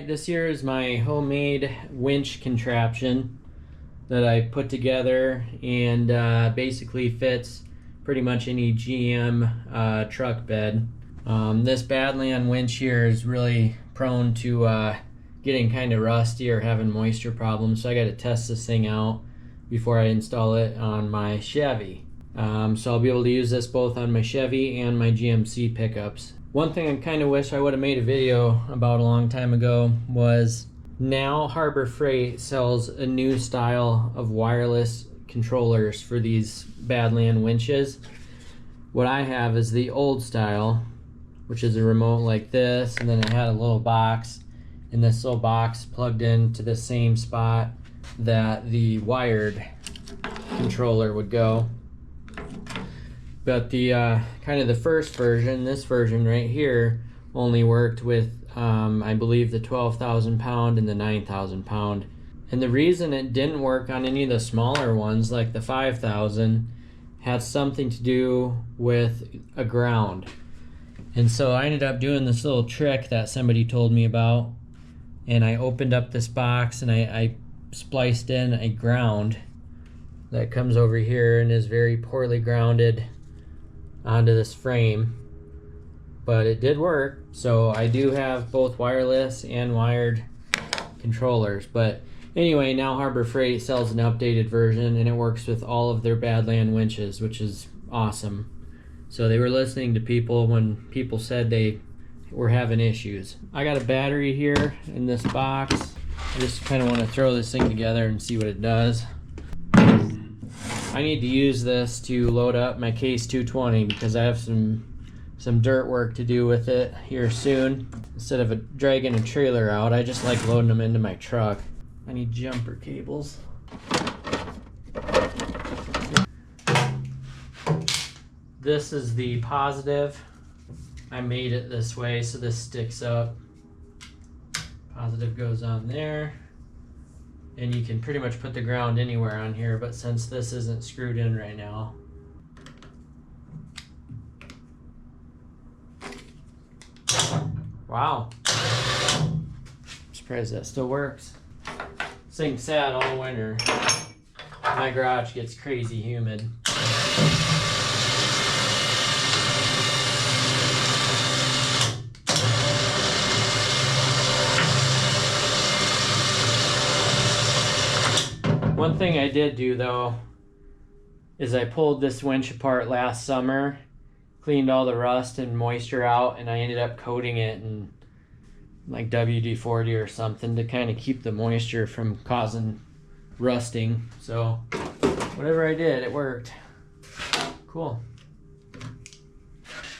Alright, this here is my homemade winch contraption that I put together, and basically fits pretty much any GM truck bed. This Badland winch here is really prone to getting kind of rusty or having moisture problems, so I got to test this thing out before I install it on my Chevy. So I'll be able to use this both on my Chevy and my GMC pickups. One thing I kind of wish I would have made a video about a long time ago was, now Harbor Freight sells a new style of wireless controllers for these Badland winches. What I have is the old style, which is a remote like this, and then it had a little box, and this little box plugged into the same spot that the wired controller would go. But the kind of the first version, this version right here, only worked with I believe the 12,000 pound and the 9,000 pound. And the reason it didn't work on any of the smaller ones like the 5,000 had something to do with a ground. And so I ended up doing this little trick that somebody told me about, and I opened up this box and I spliced in a ground that comes over here and is very poorly grounded onto this frame, but it did work. So I do have both wireless and wired controllers. But anyway, now Harbor Freight sells an updated version, and it works with all of their Badland winches, which is awesome. So they were listening to people when people said they were having issues. I got a battery here in this box. I just kind of want to throw this thing together and see what it does. I need to use this to load up my Case 220 because I have some dirt work to do with it here soon. Instead of dragging a trailer out, I just like loading them into my truck. I need jumper cables. This is the positive. I made it this way so this sticks up. Positive goes on there. And you can pretty much put the ground anywhere on here, but since this isn't screwed in right now. Wow. I'm surprised that still works. This thing sat all winter. My garage gets crazy humid. One thing I did do though is I pulled this winch apart last summer, cleaned all the rust and moisture out, and I ended up coating it in like WD-40 or something to kind of keep the moisture from causing rusting. So whatever I did, it worked. Cool.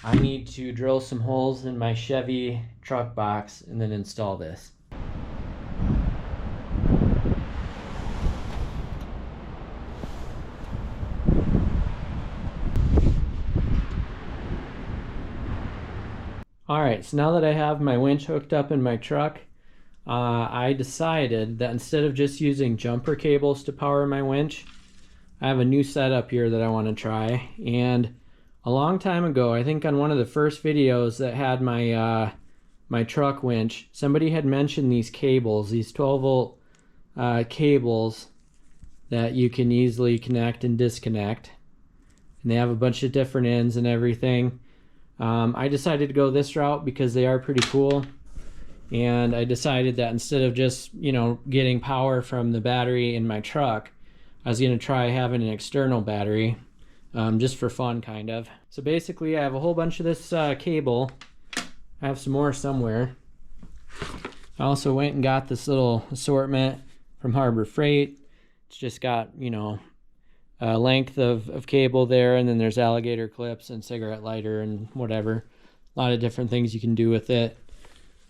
I need to drill some holes in my Chevy truck box and then install this. Alright, so now that I have my winch hooked up in my truck, I decided that instead of just using jumper cables to power my winch, I have a new setup here that I want to try. And a long time ago, I think on one of the first videos that had my my truck winch, somebody had mentioned these cables, these 12-volt cables that you can easily connect and disconnect. And they have a bunch of different ends and everything. I decided to go this route because they are pretty cool, and I decided that instead of just, you know, getting power from the battery in my truck, I was going to try having an external battery, just for fun kind of. So basically I have a whole bunch of this cable. I have some more somewhere. I also went and got this little assortment from Harbor Freight. It's just got, you know, length of cable there, and then there's alligator clips and cigarette lighter and whatever. A lot of different things you can do with it.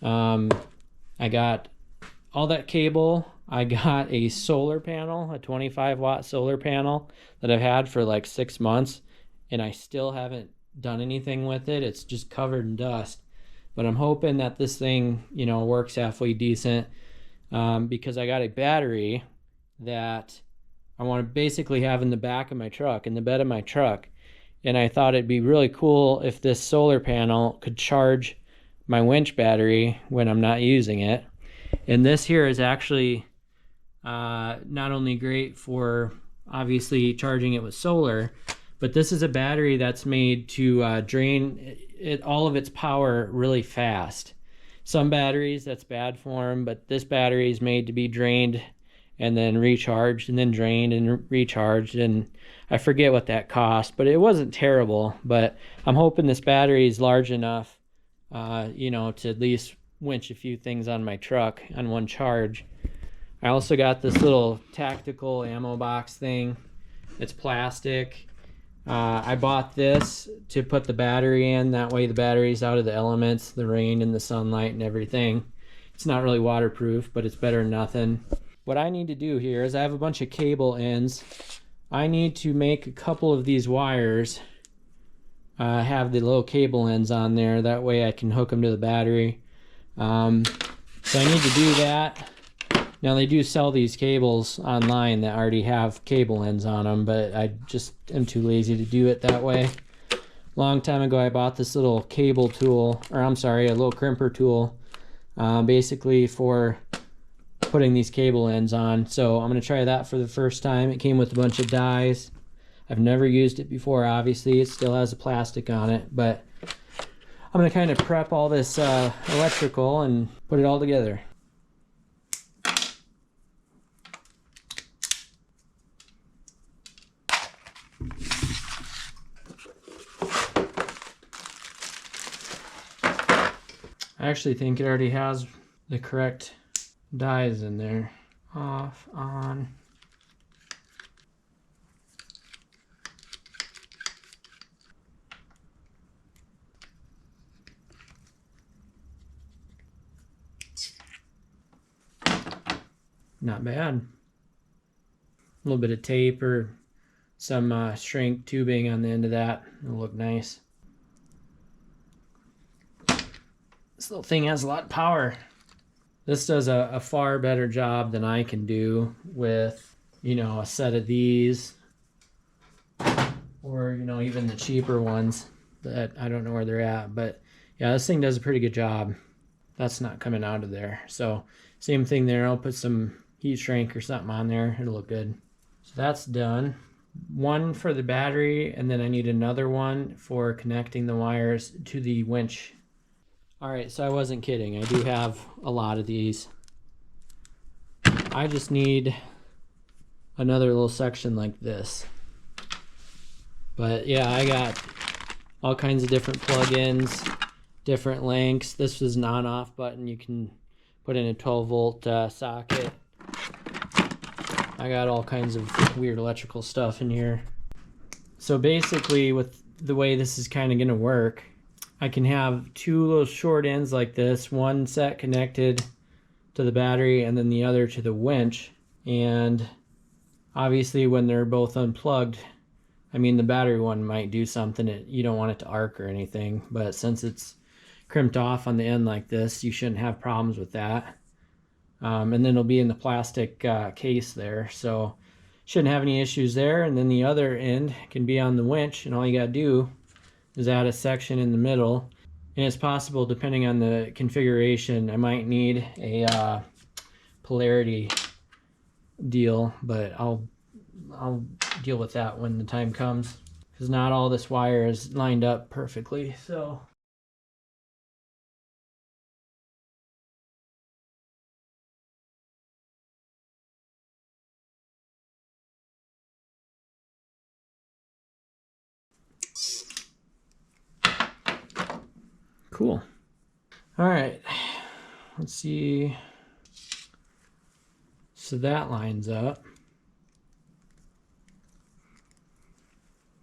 I got all that cable. I got a solar panel, a 25-watt solar panel that I've had for like 6 months, and I still haven't done anything with it. It's just covered in dust. But I'm hoping that this thing, you know, works halfway decent, because I got a battery that I want to basically have in the back of my truck, in the bed of my truck. And I thought it'd be really cool if this solar panel could charge my winch battery when I'm not using it. And this here is actually not only great for obviously charging it with solar, but this is a battery that's made to drain all of its power really fast. Some batteries, that's bad for them, but this battery is made to be drained and then recharged and then drained and recharged. And I forget what that cost, but it wasn't terrible. But I'm hoping this battery is large enough, you know, to at least winch a few things on my truck on one charge. I also got this little tactical ammo box thing. It's plastic. I bought this to put the battery in. That way the battery's out of the elements, the rain and the sunlight and everything. It's not really waterproof, but it's better than nothing. What I need to do here is I have a bunch of cable ends. I need to make a couple of these wires have the little cable ends on there. That way I can hook them to the battery. So I need to do that. Now they do sell these cables online that already have cable ends on them, but I just am too lazy to do it that way. Long time ago I bought this little cable tool, or I'm sorry, a little crimper tool, basically for putting these cable ends on. So I'm going to try that for the first time. It came with a bunch of dies. I've never used it before, obviously. It still has the plastic on it, but I'm going to kind of prep all this electrical and put it all together. I actually think it already has the correct dies in there. Off, on. Not bad. A little bit of tape or some shrink tubing on the end of that. It'll look nice. This little thing has a lot of power. This does a far better job than I can do with, you know, a set of these, or, you know, even the cheaper ones that I don't know where they're at. But yeah, this thing does a pretty good job. That's not coming out of there. So same thing there. I'll put some heat shrink or something on there. It'll look good. So that's done. One for the battery, and then I need another one for connecting the wires to the winch. All right, so I wasn't kidding. I do have a lot of these. I just need another little section like this. But yeah, I got all kinds of different plug-ins, different lengths. This is an on-off button. You can put in a 12-volt socket. I got all kinds of weird electrical stuff in here. So basically, with the way this is kind of going to work, I can have two little short ends like this, one set connected to the battery and then the other to the winch. And obviously when they're both unplugged, I mean the battery one might do something, you don't want it to arc or anything, but since it's crimped off on the end like this, you shouldn't have problems with that. And then it'll be in the plastic case there, so shouldn't have any issues there. And then the other end can be on the winch, and all you gotta do is add a section in the middle. And it's possible, depending on the configuration, I might need a polarity deal, but I'll deal with that when the time comes, because not all this wire is lined up perfectly. So cool. All right, let's see. So that lines up.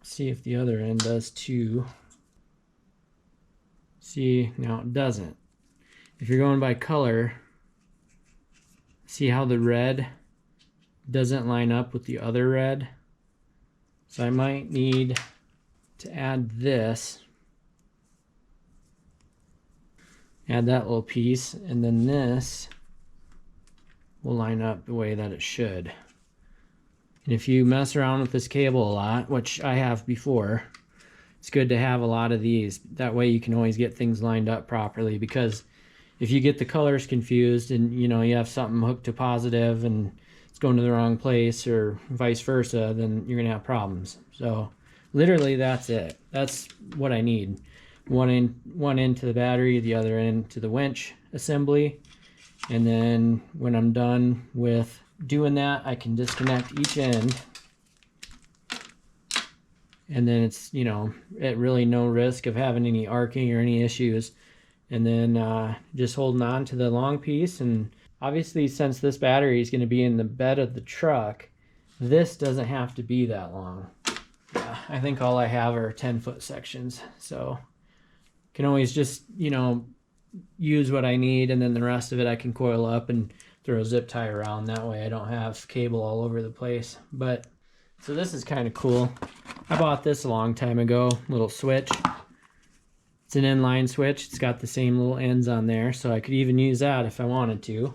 See if the other end does too. See, now it doesn't. If you're going by color, see how the red doesn't line up with the other red? So I might need to add this. Add that little piece, and then this will line up the way that it should. And if you mess around with this cable a lot, which I have before, it's good to have a lot of these. That way you can always get things lined up properly, because if you get the colors confused and you know you have something hooked to positive and it's going to the wrong place or vice versa, then you're gonna have problems. So literally that's it. That's what I need. One end to the battery, the other end to the winch assembly. And then when I'm done with doing that, I can disconnect each end. And then it's, you know, at really no risk of having any arcing or any issues. And then just holding on to the long piece. And obviously, since this battery is going to be in the bed of the truck, this doesn't have to be that long. Yeah, I think all I have are 10-foot sections. So can always just, you know, use what I need, and then the rest of it I can coil up and throw a zip tie around. That way I don't have cable all over the place. But so this is kind of cool. I bought this a long time ago, little switch. It's an inline switch. It's got the same little ends on there, so I could even use that if I wanted to.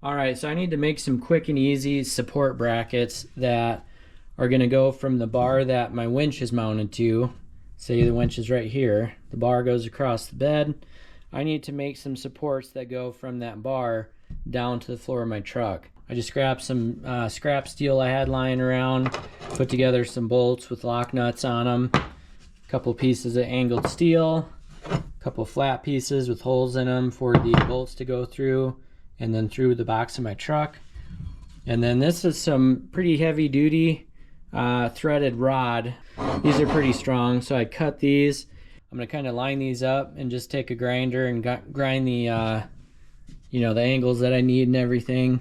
Alright, so I need to make some quick and easy support brackets that are going to go from the bar that my winch is mounted to. Say the winch is right here. The bar goes across the bed. I need to make some supports that go from that bar down to the floor of my truck. I just grabbed some scrap steel I had lying around, put together some bolts with lock nuts on them, a couple pieces of angled steel, a couple flat pieces with holes in them for the bolts to go through, and then through the box of my truck. And then this is some pretty heavy duty threaded rod. These are pretty strong, so I cut these. I'm gonna kind of line these up and just take a grinder and grind the you know, the angles that I need and everything.